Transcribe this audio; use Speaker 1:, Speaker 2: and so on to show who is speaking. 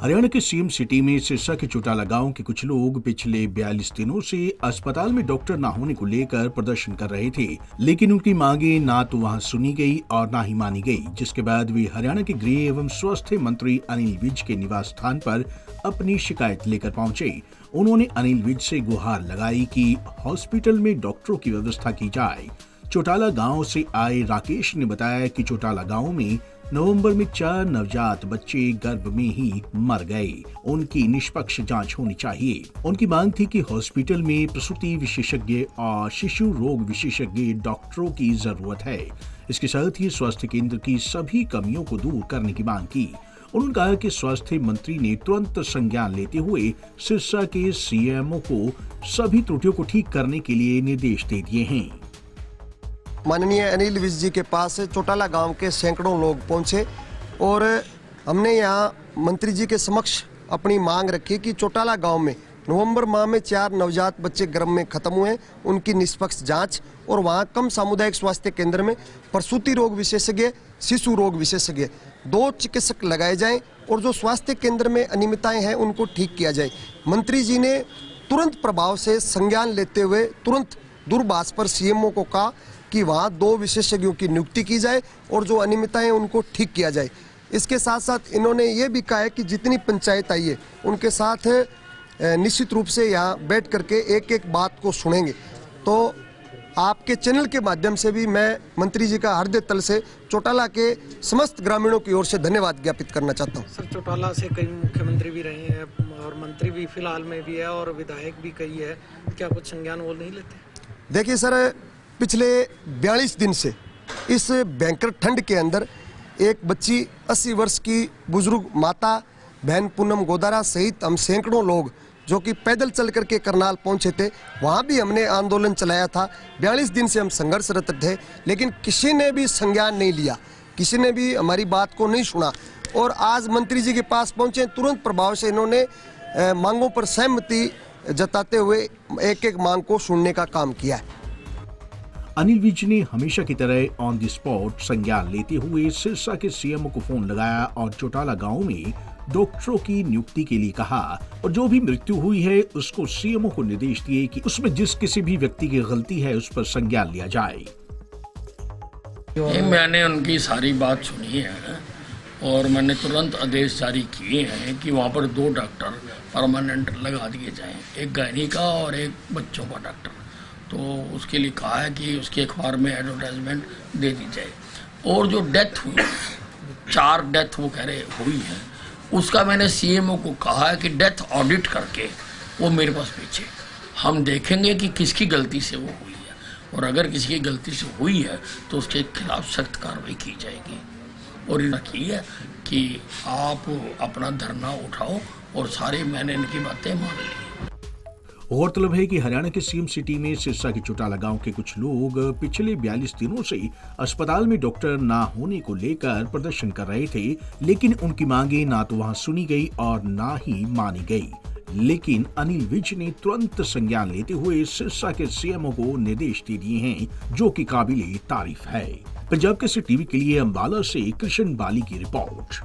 Speaker 1: हरियाणा के CM city में सिरसा के चौटाला गांव के कुछ लोग पिछले 42 दिनों से अस्पताल में डॉक्टर न होने को लेकर प्रदर्शन कर रहे थे, लेकिन उनकी मांगे ना तो वहां सुनी गई और ना ही मानी गई, जिसके बाद वे हरियाणा के गृह एवं स्वास्थ्य मंत्री अनिल विज के निवास स्थान पर अपनी शिकायत लेकर पहुंचे। उन्होंने अनिल विज से गुहार लगाई कि हॉस्पिटल में डॉक्टरों की व्यवस्था की जाए। चौटाला गांव से आए राकेश ने बताया कि चौटाला गांव में नवंबर में 4 नवजात बच्चे गर्भ में ही मर गए। उनकी निष्पक्ष जांच होनी चाहिए। उनकी मांग थी कि हॉस्पिटल में प्रसूति विशेषज्ञ और शिशु रोग विशेषज्ञ डॉक्टरों की जरूरत है। इसके साथ ही स्वास्थ्य केंद्र की सभी कमियों को दूर करने की मांग की। उन्होंने कहा कि स्वास्थ्य मंत्री ने तुरंत संज्ञान लेते हुए सिरसा के सीएमओ को सभी त्रुटियों को ठीक करने के लिए निर्देश दे दिए हैं।
Speaker 2: माननीय अनिल विज जी के पास चौटाला गांव के सैकड़ों लोग पहुंचे और हमने यहां मंत्री जी के समक्ष अपनी मांग रखी कि चौटाला गांव में नवंबर माह में 4 नवजात बच्चे गर्भ में खत्म हुए, उनकी निष्पक्ष जांच और वहां कम सामुदायिक स्वास्थ्य केंद्र में प्रसूति रोग विशेषज्ञ, शिशु रोग विशेषज्ञ 2 चिकित्सक लगाए जाएं और जो स्वास्थ्य केंद्र में अनियमितताएं हैं उनको ठीक किया जाए। मंत्री जी ने तुरंत प्रभाव से संज्ञान लेते हुए तुरंत दूरभाष पर सीएमओ को कहा कि वहाँ 2 विशेषज्ञों की नियुक्ति की जाए और जो अनियमितताएं उनको ठीक किया जाए। इसके साथ साथ इन्होंने ये भी कहा है कि जितनी पंचायत आई है उनके साथ निश्चित रूप से यहाँ बैठ करके एक एक बात को सुनेंगे। तो आपके चैनल के माध्यम से भी मैं मंत्री जी का हृदय तल से चौटाला के समस्त ग्रामीणों की ओर से धन्यवाद ज्ञापित करना चाहता हूँ।
Speaker 3: सर, चौटाला से कई मुख्यमंत्री भी रहे हैं और मंत्री भी फिलहाल में भी है और विधायक भी कई है, क्या कुछ संज्ञान वो नहीं लेते?
Speaker 2: देखिए सर, पिछले 42 दिन से इस भयंकर ठंड के अंदर एक बच्ची 80 वर्ष की बुजुर्ग माता बहन पूनम गोदारा सहित हम सैकड़ों लोग जो कि पैदल चल करके करनाल पहुंचे थे, वहां भी हमने आंदोलन चलाया था। 42 दिन से हम संघर्षरत थे, लेकिन किसी ने भी संज्ञान नहीं लिया, किसी ने भी हमारी बात को नहीं सुना। और आज मंत्री जी के पास पहुंचे, तुरंत प्रभाव से इन्होंने मांगों पर सहमति जताते हुए एक एक मांग को सुनने का काम किया है।
Speaker 1: अनिल विज ने हमेशा की तरह ऑन द स्पॉट संज्ञान लेते हुए सिरसा के सीएमओ को फोन लगाया और चौटाला गांव में डॉक्टरों की नियुक्ति के लिए कहा और जो भी मृत्यु हुई है उसको सीएमओ को निर्देश दिए कि उसमें जिस किसी भी व्यक्ति की गलती है उस पर संज्ञान लिया जाए।
Speaker 4: मैंने उनकी सारी बात सुनी है और मैंने तुरंत आदेश जारी किए हैं कि वहाँ पर 2 डॉक्टर परमानेंट लगा दिए जाएं, एक गायनी का और एक बच्चों का डॉक्टर। तो उसके लिए कहा है कि उसके अखबार में एडवर्टाइजमेंट दे दी जाए। और जो डेथ हुई, 4 डेथ वो कह रहे हुई है, उसका मैंने सीएमओ को कहा है कि डेथ ऑडिट करके वो मेरे पास भेजे। हम देखेंगे कि किसकी गलती से वो हुई है और अगर किसी की गलती से हुई है तो उसके खिलाफ सख्त कार्रवाई की जाएगी। और ये है कि आप अपना धरना उठाओ और सारे मैंने इनकी बातें मान ली।
Speaker 1: गौरतलब है कि हरियाणा के सीएम सिटी में सिरसा के चौटाला गांव के कुछ लोग पिछले 42 दिनों से अस्पताल में डॉक्टर ना होने को लेकर प्रदर्शन कर रहे थे, लेकिन उनकी मांगे ना तो वहां सुनी गई और ना ही मानी गई। लेकिन अनिल विज ने तुरंत संज्ञान लेते हुए सिरसा के सीएमओ को निर्देश दे दिए हैं, जो कि काबिले तारीफ है। पंजाब केसरी टीवी के लिए अंबाला से कृष्ण बाली की रिपोर्ट।